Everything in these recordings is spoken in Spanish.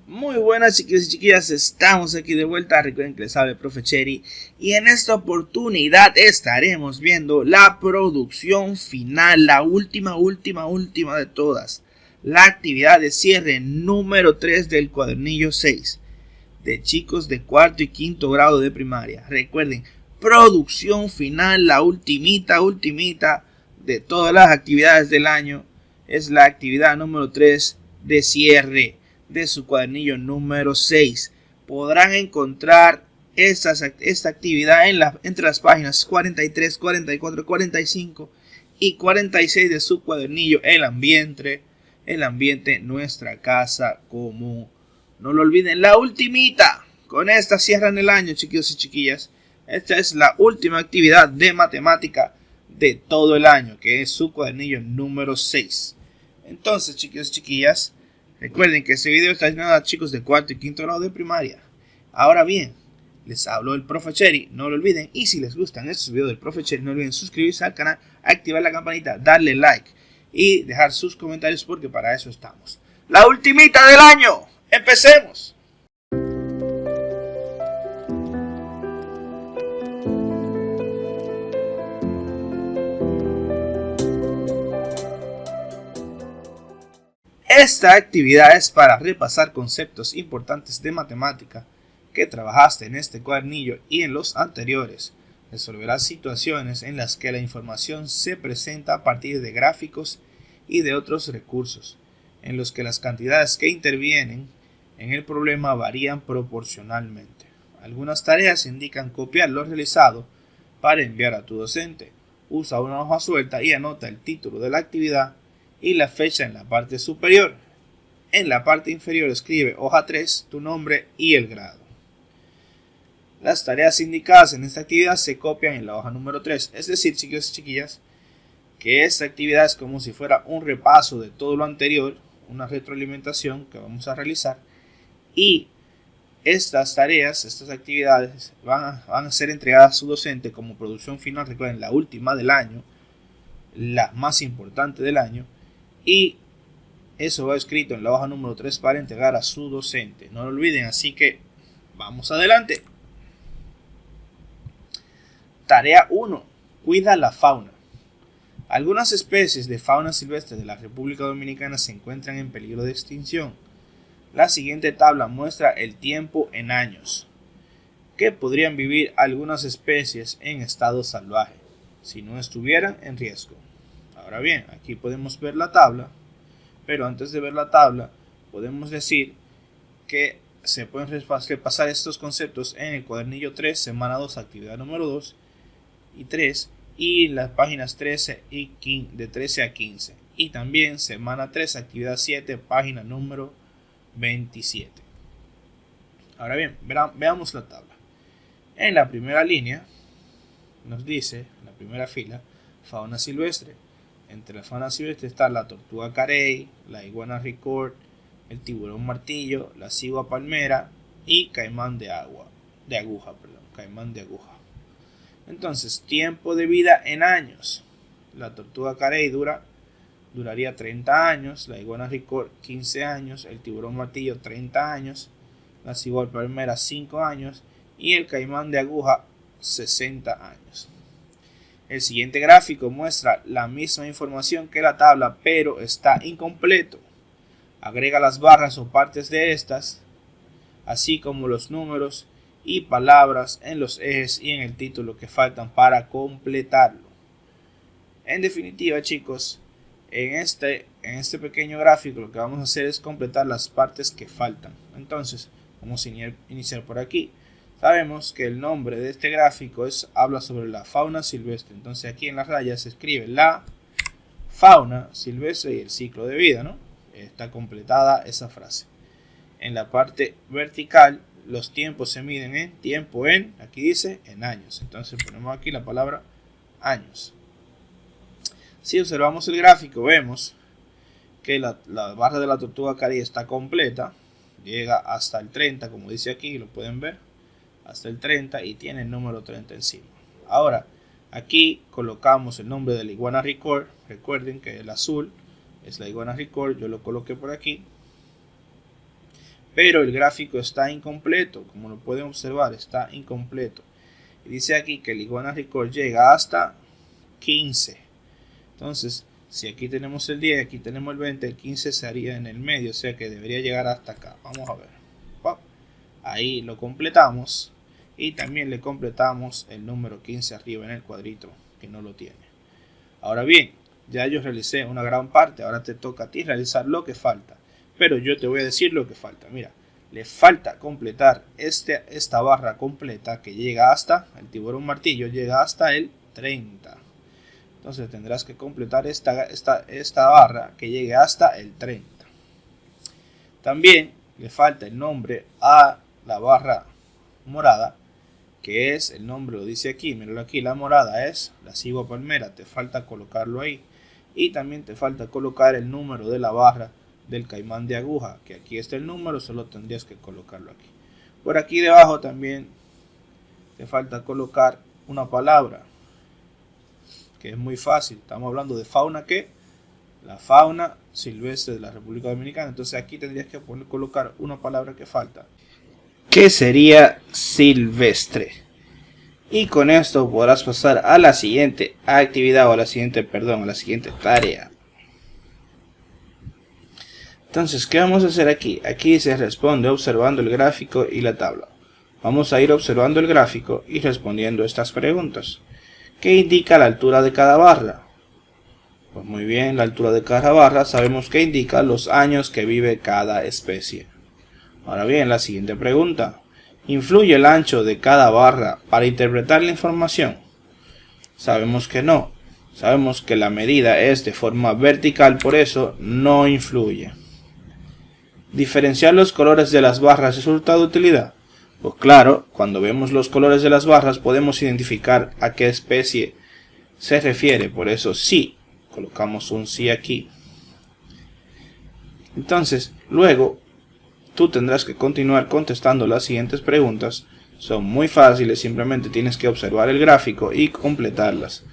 Muy buenas chiquillos y chiquillas, estamos aquí de vuelta. Recuerden que les habla el profe Cherry y en esta oportunidad estaremos viendo la producción final, la última de todas, la actividad de cierre número 3 del cuadernillo 6 de chicos de cuarto y quinto grado de primaria. Recuerden, producción final, la ultimita de todas las actividades del año, es la actividad número 3 de cierre de su cuadernillo número 6. Podrán encontrar esta actividad entre las páginas 43, 44, 45 y 46 de su cuadernillo El ambiente, nuestra casa común. No lo olviden, la ultimita. Con esta cierran el año, chiquillos y chiquillas. Esta es la última actividad de matemática de todo el año, que es su cuadernillo número 6. Entonces, chiquillos y chiquillas, recuerden que este video está destinado a chicos de cuarto y quinto grado de primaria. Ahora bien, les habló el profe Cherry, no lo olviden. Y si les gustan estos videos del profe Cherry, no olviden suscribirse al canal, activar la campanita, darle like y dejar sus comentarios porque para eso estamos. La ultimita del año. ¡Empecemos! Esta actividad es para repasar conceptos importantes de matemática que trabajaste en este cuadernillo y en los anteriores. Resolverás situaciones en las que la información se presenta a partir de gráficos y de otros recursos, en los que las cantidades que intervienen en el problema varían proporcionalmente. Algunas tareas indican copiar lo realizado para enviar a tu docente. Usa una hoja suelta y anota el título de la actividad y la fecha en la parte superior. En la parte inferior escribe hoja 3, tu nombre y el grado. Las tareas indicadas en esta actividad se copian en la hoja número 3, es decir, chicos y chiquillas, que esta actividad es como si fuera un repaso de todo lo anterior, una retroalimentación que vamos a realizar, y estas tareas, estas actividades van a ser entregadas a su docente como producción final. Recuerden, la última del año, la más importante del año, y eso va escrito en la hoja número 3 para entregar a su docente. No lo olviden, así que vamos adelante. Tarea 1. Cuida la fauna. Algunas especies de fauna silvestre de la República Dominicana se encuentran en peligro de extinción. La siguiente tabla muestra el tiempo en años que podrían vivir algunas especies en estado salvaje si no estuvieran en riesgo. Ahora bien, aquí podemos ver la tabla, pero antes de ver la tabla podemos decir que se pueden repasar estos conceptos en el cuadernillo 3, semana 2, actividad número 2 y 3, y las páginas 13 de 13 a 15, y también semana 3, actividad 7, página número 27. Ahora bien, veamos la tabla. En la primera línea nos dice, en la primera fila, fauna silvestre. Entre la fauna silvestre está la tortuga carey, la iguana record, el tiburón martillo, la cigua palmera y caimán de aguja. Entonces, tiempo de vida en años. La tortuga carey duraría 30 años, la iguana record 15 años, el tiburón martillo 30 años, la cigua palmera 5 años y el caimán de aguja 60 años. El siguiente gráfico muestra la misma información que la tabla, pero está incompleto. Agrega las barras o partes de estas, así como los números y palabras en los ejes y en el título que faltan para completarlo. En definitiva, chicos, en este pequeño gráfico lo que vamos a hacer es completar las partes que faltan. Entonces, vamos a iniciar por aquí. Sabemos que el nombre de este gráfico habla sobre la fauna silvestre. Entonces aquí en las rayas se escribe la fauna silvestre y el ciclo de vida, ¿no? Está completada esa frase. En la parte vertical los tiempos se miden en tiempo en, aquí dice, en años. Entonces ponemos aquí la palabra años. Si observamos el gráfico vemos que la barra de la tortuga carey está completa. Llega hasta el 30, como dice aquí, lo pueden ver. Hasta el 30 y tiene el número 30 encima. Ahora, aquí colocamos el nombre de la iguana record. Recuerden que el azul es la iguana record, yo lo coloqué por aquí. pero el gráfico está incompleto, como lo pueden observar, está incompleto. Y dice aquí que el Iguana Record llega hasta 15. Entonces, si aquí tenemos el 10, aquí tenemos el 20, el 15 sería en el medio, o sea que debería llegar hasta acá. Vamos a ver. Ahí lo completamos y también le completamos el número 15 arriba en el cuadrito que no lo tiene. Ahora bien, ya yo realicé una gran parte, ahora te toca a ti realizar lo que falta. Pero yo te voy a decir lo que falta. Mira, le falta completar esta barra completa que llega hasta, el tiburón martillo llega hasta el 30. Entonces tendrás que completar esta barra que llegue hasta el 30. También le falta el nombre a la barra morada, que es el nombre, lo dice aquí, míralo aquí, la morada es la cigua palmera, te falta colocarlo ahí. Y también te falta colocar el número de la barra del caimán de aguja, que aquí está el número, solo tendrías que colocarlo aquí. Por aquí debajo también te falta colocar una palabra, que es muy fácil. Estamos hablando de fauna, que la fauna silvestre de la República Dominicana. Entonces aquí tendrías que colocar una palabra que falta, que sería silvestre. Y con esto podrás pasar a la siguiente actividad o a la siguiente tarea. Entonces, ¿qué vamos a hacer aquí? Aquí se responde observando el gráfico y la tabla. Vamos a ir observando el gráfico y respondiendo estas preguntas. ¿Qué indica la altura de cada barra? Pues muy bien, la altura de cada barra sabemos que indica los años que vive cada especie. Ahora bien, la siguiente pregunta. ¿Influye el ancho de cada barra para interpretar la información? Sabemos que no. Sabemos que la medida es de forma vertical, por eso no influye. ¿Diferenciar los colores de las barras resulta de utilidad? Pues claro, cuando vemos los colores de las barras podemos identificar a qué especie se refiere, por eso sí, colocamos un sí aquí. Entonces, luego, tú tendrás que continuar contestando las siguientes preguntas. Son muy fáciles, simplemente tienes que observar el gráfico y completarlas.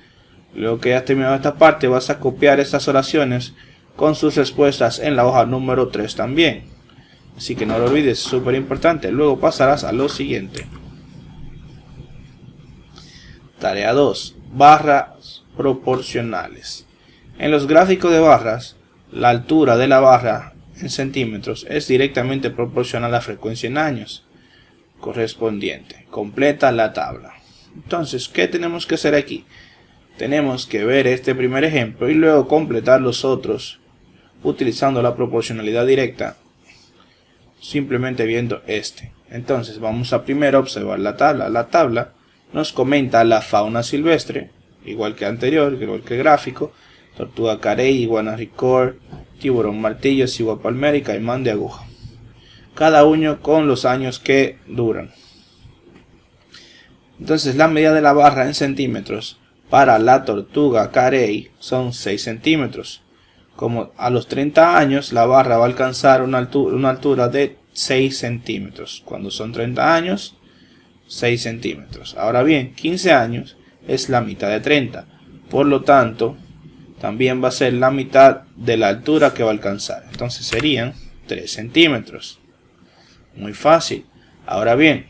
Luego que hayas terminado esta parte, vas a copiar estas oraciones con sus respuestas en la hoja número 3 también. Así que no lo olvides, es súper importante. Luego pasarás a lo siguiente. Tarea 2. Barras proporcionales. En los gráficos de barras, la altura de la barra en centímetros es directamente proporcional a la frecuencia en años correspondiente. Completa la tabla. Entonces, ¿qué tenemos que hacer aquí? Tenemos que ver este primer ejemplo y luego completar los otros utilizando la proporcionalidad directa, simplemente viendo este. Entonces vamos a primero observar la tabla. La tabla nos comenta la fauna silvestre, igual que anterior, igual que el gráfico: tortuga carey, iguana record, tiburón martillo, cigua palmera y caimán de aguja, cada uno con los años que duran. Entonces la medida de la barra en centímetros para la tortuga carey son 6 centímetros. Como a los 30 años la barra va a alcanzar una altura de 6 centímetros. Cuando son 30 años, 6 centímetros. Ahora bien, 15 años es la mitad de 30. Por lo tanto, también va a ser la mitad de la altura que va a alcanzar. Entonces serían 3 centímetros. Muy fácil. Ahora bien,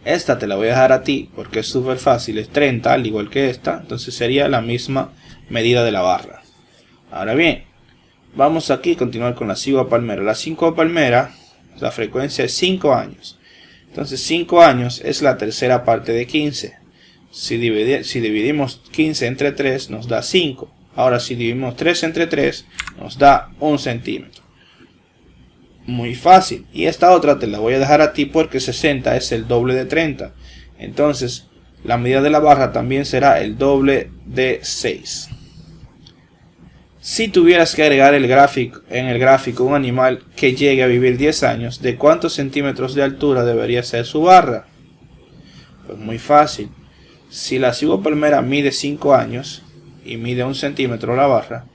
esta te la voy a dejar a ti porque es súper fácil. Es 30 al igual que esta. Entonces sería la misma medida de la barra. Ahora bien, vamos aquí a continuar con la cigua palmera. La cigua palmera, la frecuencia es 5 años. Entonces 5 años es la tercera parte de 15. Si dividimos 15 entre 3 nos da 5. Ahora si dividimos 3 entre 3 nos da 1 centímetro. Muy fácil. Y esta otra te la voy a dejar a ti porque 60 es el doble de 30. Entonces la medida de la barra también será el doble de 6. Si tuvieras que agregar en el gráfico un animal que llegue a vivir 10 años, ¿de cuántos centímetros de altura debería ser su barra? Pues muy fácil. Si la cigua palmera mide 5 años y mide 1 centímetro la barra,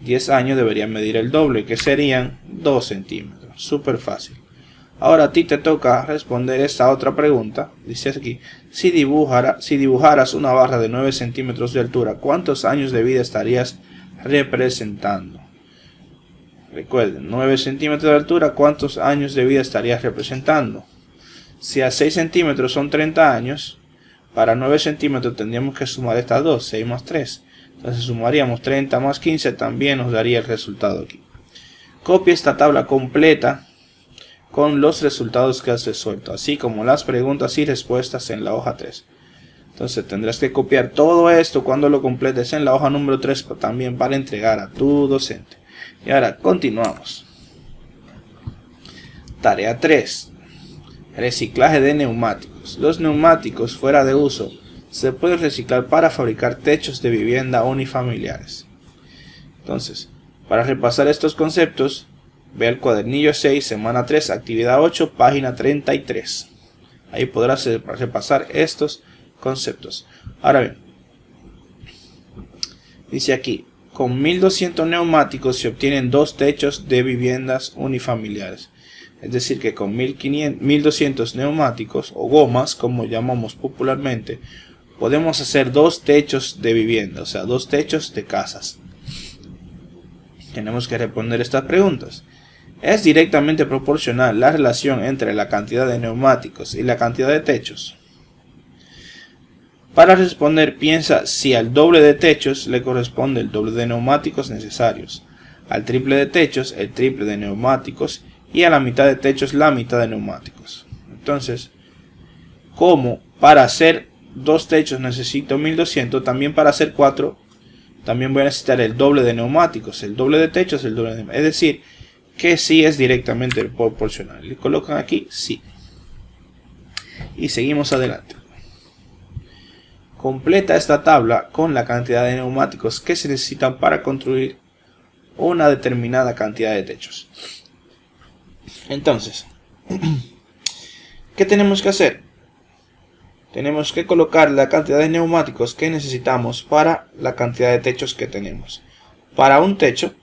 10 años deberían medir el doble, que serían 2 centímetros. Súper fácil. Ahora a ti te toca responder esta otra pregunta. Dice aquí: si dibujaras una barra de 9 centímetros de altura, ¿cuántos años de vida estarías representando? Recuerden, 9 centímetros de altura, ¿cuántos años de vida estaría representando? Si a 6 centímetros son 30 años, para 9 centímetros tendríamos que sumar estas dos, 6 más 3. Entonces sumaríamos 30 más 15, también nos daría el resultado aquí. Copia esta tabla completa con los resultados que has resuelto, así como las preguntas y respuestas en la hoja 3. Entonces tendrás que copiar todo esto cuando lo completes en la hoja número 3 también para entregar a tu docente. Y ahora continuamos. Tarea 3. Reciclaje de neumáticos. Los neumáticos fuera de uso se pueden reciclar para fabricar techos de vivienda unifamiliares. Entonces, para repasar estos conceptos, ve al cuadernillo 6, semana 3, actividad 8, página 33. Ahí podrás repasar estos conceptos. Ahora bien, dice aquí, con 1200 neumáticos se obtienen 2 techos de viviendas unifamiliares. Es decir, que con 1200 neumáticos o gomas, como llamamos popularmente, podemos hacer 2 techos de vivienda, o sea, 2 techos de casas. Tenemos que responder estas preguntas. ¿Es directamente proporcional la relación entre la cantidad de neumáticos y la cantidad de techos? Para responder, piensa si al doble de techos le corresponde el doble de neumáticos necesarios, al triple de techos el triple de neumáticos y a la mitad de techos la mitad de neumáticos. Entonces, como para hacer 2 techos necesito 1200, también para hacer 4 también voy a necesitar el doble de neumáticos, el doble de techos, el doble de neumáticos. Es decir, que sí es directamente proporcional. Le colocan aquí sí. Y seguimos adelante. Completa esta tabla con la cantidad de neumáticos que se necesitan para construir una determinada cantidad de techos. Entonces, ¿qué tenemos que hacer? Tenemos que colocar la cantidad de neumáticos que necesitamos para la cantidad de techos que tenemos. Para un techo,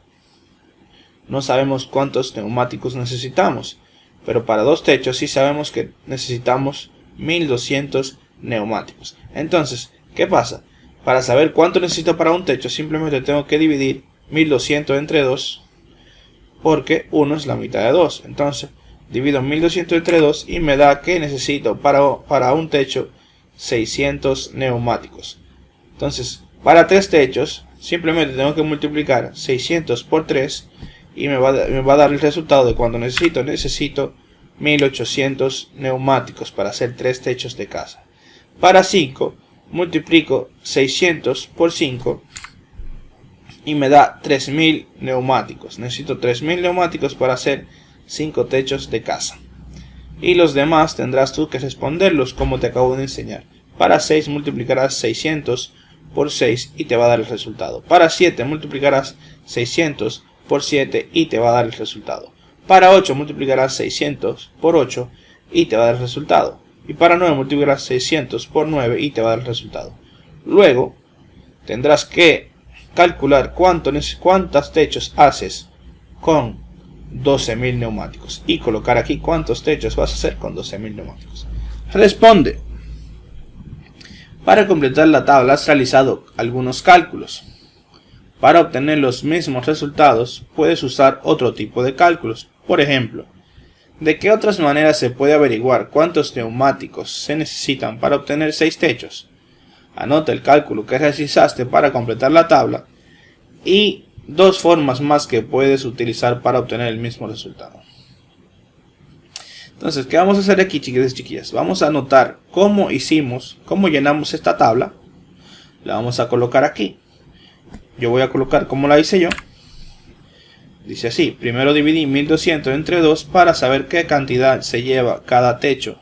no sabemos cuántos neumáticos necesitamos, pero para 2 techos sí sabemos que necesitamos 1200 neumáticos. Entonces, ¿qué pasa? Para saber cuánto necesito para un techo, simplemente tengo que dividir 1200 entre 2, porque 1 es la mitad de 2. Entonces, divido 1200 entre 2 y me da que necesito para un techo 600 neumáticos. Entonces, para 3 techos, simplemente tengo que multiplicar 600 por 3 y me va a dar el resultado de cuando necesito 1800 neumáticos para hacer 3 techos de casa. Para 5, multiplico 600 por 5 y me da 3000 neumáticos. Necesito 3000 neumáticos para hacer 5 techos de casa. Y los demás tendrás tú que responderlos como te acabo de enseñar. Para 6 multiplicarás 600 por 6 y te va a dar el resultado. Para 7 multiplicarás 600 por 7 y te va a dar el resultado. Para 8 multiplicarás 600 por 8 y te va a dar el resultado. Y para 9 multiplicarás 600 por 9 y te va a dar el resultado. Luego tendrás que calcular cuántos techos haces con 12.000 neumáticos y colocar aquí cuántos techos vas a hacer con 12.000 neumáticos. Responde. Para completar la tabla has realizado algunos cálculos. Para obtener los mismos resultados puedes usar otro tipo de cálculos. Por ejemplo, ¿de qué otras maneras se puede averiguar cuántos neumáticos se necesitan para obtener 6 techos? Anota el cálculo que realizaste para completar la tabla y 2 formas más que puedes utilizar para obtener el mismo resultado. Entonces, ¿qué vamos a hacer aquí, chiquillos y chiquillas? Vamos a anotar cómo llenamos esta tabla. La vamos a colocar aquí. Yo voy a colocar como la hice yo. Dice así: primero dividí 1200 entre 2 para saber qué cantidad se lleva cada techo.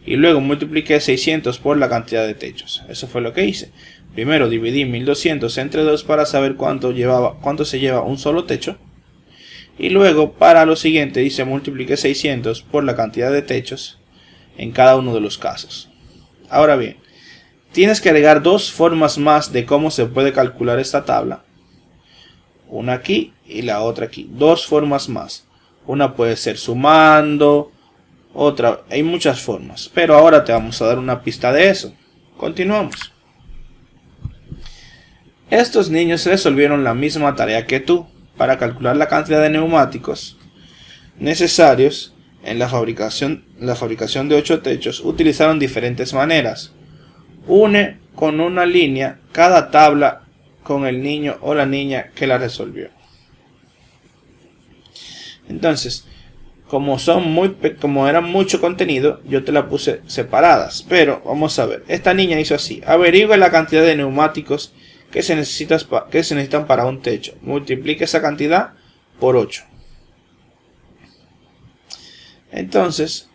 Y luego multipliqué 600 por la cantidad de techos. Eso fue lo que hice. Primero dividí 1200 entre 2 para saber cuánto se lleva un solo techo. Y luego para lo siguiente dice multipliqué 600 por la cantidad de techos en cada uno de los casos. Ahora bien, tienes que agregar 2 formas más de cómo se puede calcular esta tabla. Una aquí y la otra aquí. 2 formas más. Una puede ser sumando, otra, hay muchas formas. Pero ahora te vamos a dar una pista de eso. Continuamos. Estos niños resolvieron la misma tarea que tú, para calcular la cantidad de neumáticos necesarios en la fabricación de 8 techos, utilizaron diferentes maneras. Une con una línea cada tabla con el niño o la niña que la resolvió. Entonces, como era mucho contenido, yo te la puse separadas. Pero vamos a ver, esta niña hizo así: averigua la cantidad de neumáticos que se necesitan para un techo. Multiplica esa cantidad por 8. Entonces,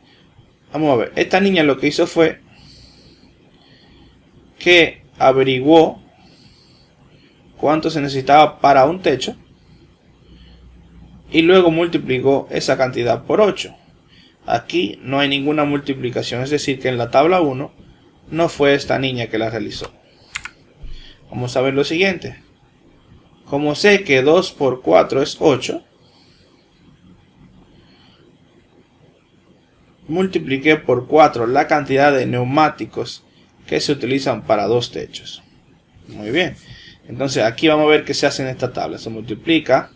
vamos a ver, esta niña lo que hizo fue que averiguó cuánto se necesitaba para un techo y luego multiplicó esa cantidad por 8. Aquí no hay ninguna multiplicación, es decir, que en la tabla 1 no fue esta niña que la realizó. Vamos a ver lo siguiente. Como sé que 2 por 4 es 8, multipliqué por 4 la cantidad de neumáticos que se utilizan para 2 techos. Muy bien. Entonces aquí vamos a ver qué se hace en esta tabla. Se multiplica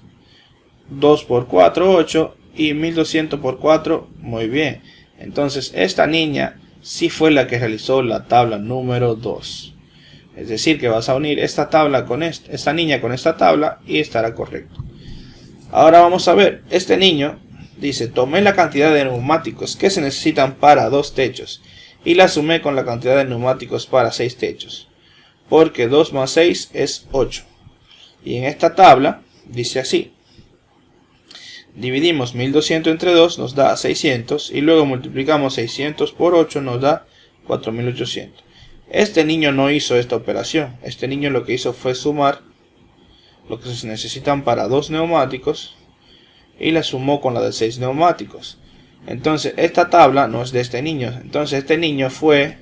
2 por 4, 8, y 1200 por 4, muy bien. Entonces esta niña sí fue la que realizó la tabla número 2. Es decir, que vas a unir esta tabla con esta niña con esta tabla y estará correcto. Ahora vamos a ver, este niño dice: tomé la cantidad de neumáticos que se necesitan para 2 techos y la sumé con la cantidad de neumáticos para 6 techos, porque 2 más 6 es 8. Y en esta tabla dice así: dividimos 1200 entre 2, nos da 600, y luego multiplicamos 600 por 8, nos da 4800. Este niño no hizo esta operación. Este niño lo que hizo fue sumar lo que se necesitan para 2 neumáticos y la sumó con la de 6 neumáticos. Entonces esta tabla no es de este niño. Entonces este niño fue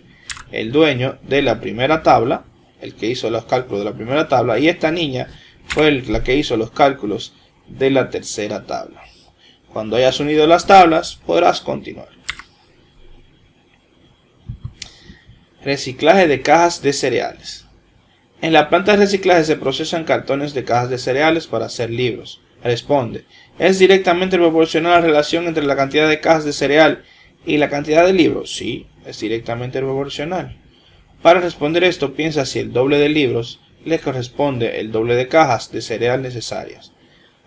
el dueño de la primera tabla, el que hizo los cálculos de la primera tabla, y esta niña fue la que hizo los cálculos de la tercera tabla. Cuando hayas unido las tablas podrás continuar. Reciclaje de cajas de cereales. En la planta de reciclaje se procesan cartones de cajas de cereales para hacer libros. Responde: ¿es directamente proporcional la relación entre la cantidad de cajas de cereal y la cantidad de libros? Sí, es directamente proporcional. Para responder esto, piensa si el doble de libros le corresponde el doble de cajas de cereal necesarias.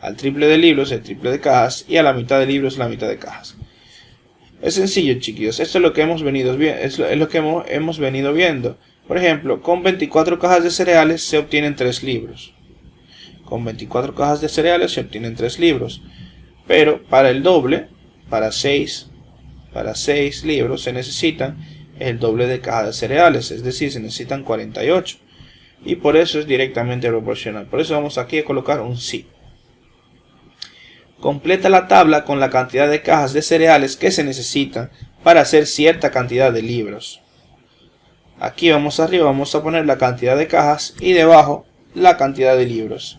Al triple de libros el triple de cajas, y a la mitad de libros la mitad de cajas. Es sencillo, chiquillos. Esto es lo que hemos venido viendo. Por ejemplo, con 24 cajas de cereales se obtienen 3 libros. Con 24 cajas de cereales se obtienen 3 libros. Pero para el doble, para 6 libros, se necesitan el doble de cajas de cereales. Es decir, se necesitan 48. Y por eso es directamente proporcional. Por eso vamos aquí a colocar un sí. Completa la tabla con la cantidad de cajas de cereales que se necesitan para hacer cierta cantidad de libros. Aquí vamos arriba, vamos a poner la cantidad de cajas y debajo la cantidad de libros.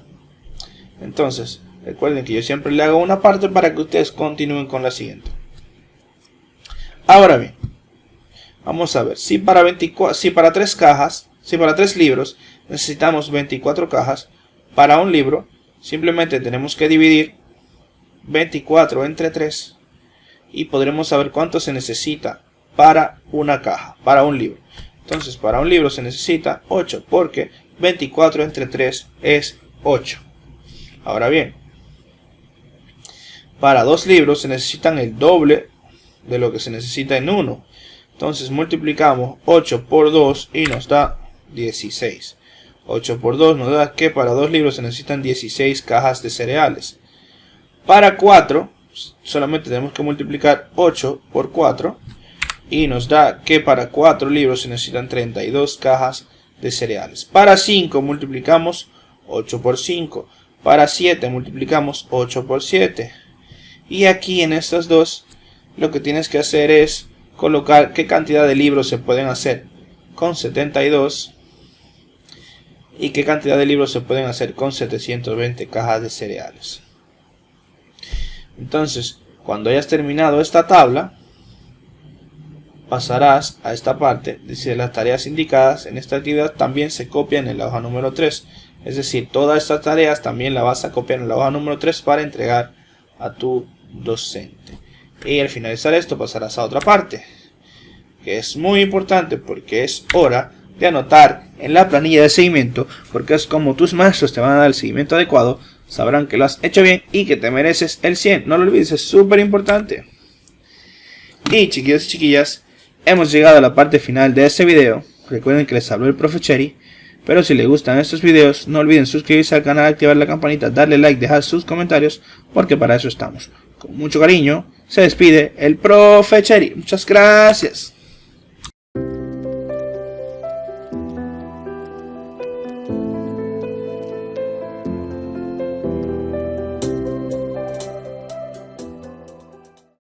Entonces, recuerden que yo siempre le hago una parte para que ustedes continúen con la siguiente. Ahora bien, vamos a ver, si para 3 libros necesitamos 24 cajas, para un libro simplemente tenemos que dividir 24 entre 3 y podremos saber cuánto se necesita para una caja, para un libro. Entonces para un libro se necesita 8, porque 24 entre 3 es 8. Ahora bien, para 2 libros se necesitan el doble de lo que se necesita en uno. Entonces multiplicamos 8 por 2 y nos da 16. 8 por 2 nos da que para 2 libros se necesitan 16 cajas de cereales. Para 4 solamente tenemos que multiplicar 8 por 4 y nos da que para 4 libros se necesitan 32 cajas de cereales. Para 5 multiplicamos 8 por 5. Para 7 multiplicamos 8 por 7. Y aquí en estas dos lo que tienes que hacer es colocar qué cantidad de libros se pueden hacer con 72 y qué cantidad de libros se pueden hacer con 720 cajas de cereales. Entonces, cuando hayas terminado esta tabla, pasarás a esta parte. Dice: las tareas indicadas en esta actividad también se copian en la hoja número 3. Es decir, todas estas tareas también las vas a copiar en la hoja número 3 para entregar a tu docente. Y al finalizar esto pasarás a otra parte, que es muy importante porque es hora de anotar en la planilla de seguimiento, porque es como tus maestros te van a dar el seguimiento adecuado, sabrán que lo has hecho bien y que te mereces el 100. No lo olvides, es súper importante. Y chiquillos y chiquillas, hemos llegado a la parte final de este video. Recuerden que les habló el profe Cherry. Pero si les gustan estos videos, no olviden suscribirse al canal, activar la campanita, darle like, dejar sus comentarios, porque para eso estamos. Con mucho cariño, se despide el profe Cherry. Muchas gracias.